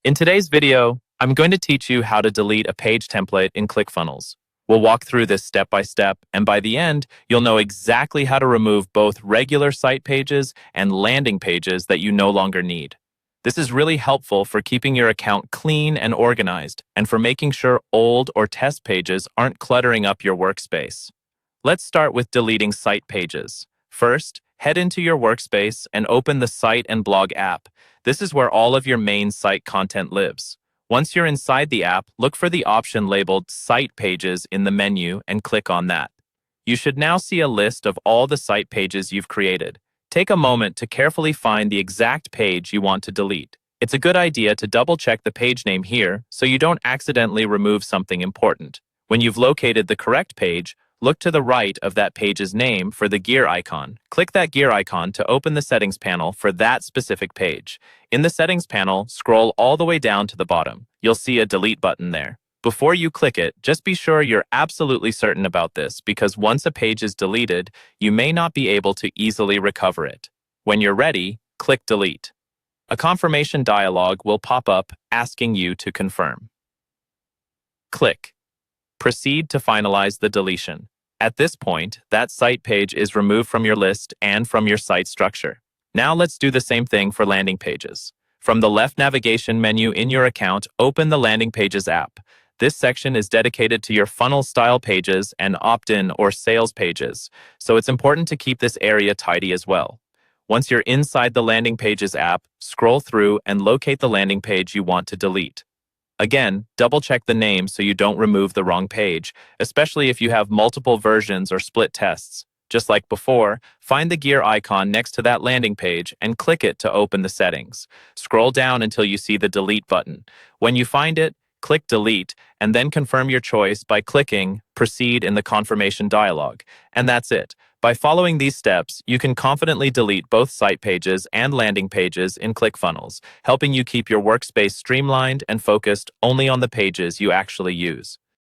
In today's video, I'm going to teach you how to delete a page template in ClickFunnels. We'll walk through this step by step, and by the end, you'll know exactly how to remove both regular site pages and landing pages that you no longer need. This is really helpful for keeping your account clean and organized, and for making sure old or test pages aren't cluttering up your workspace. Let's start with deleting site pages. First, head into your workspace and open the Site and Blog app. This is where all of your main site content lives. Once you're inside the app, look for the option labeled Site Pages in the menu and click on that. You should now see a list of all the site pages you've created. Take a moment to carefully find the exact page you want to delete. It's a good idea to double-check the page name here so you don't accidentally remove something important. When you've located the correct page, look to the right of that page's name for the gear icon. Click that gear icon to open the settings panel for that specific page. In the settings panel, scroll all the way down to the bottom. You'll see a delete button there. Before you click it, just be sure you're absolutely certain about this, because once a page is deleted, you may not be able to easily recover it. When you're ready, click delete. A confirmation dialog will pop up asking you to confirm. Click. Proceed to finalize the deletion. At this point, that site page is removed from your list and from your site structure. Now let's do the same thing for landing pages. From the left navigation menu in your account, open the Landing Pages app. This section is dedicated to your funnel-style pages and opt-in or sales pages, so it's important to keep this area tidy as well. Once you're inside the Landing Pages app, scroll through and locate the landing page you want to delete. Again, double-check the name so you don't remove the wrong page, especially if you have multiple versions or split tests. Just like before, find the gear icon next to that landing page and click it to open the settings. Scroll down until you see the delete button. When you find it, click delete and then confirm your choice by clicking proceed in the confirmation dialog. And that's it. By following these steps, you can confidently delete both site pages and landing pages in ClickFunnels, helping you keep your workspace streamlined and focused only on the pages you actually use.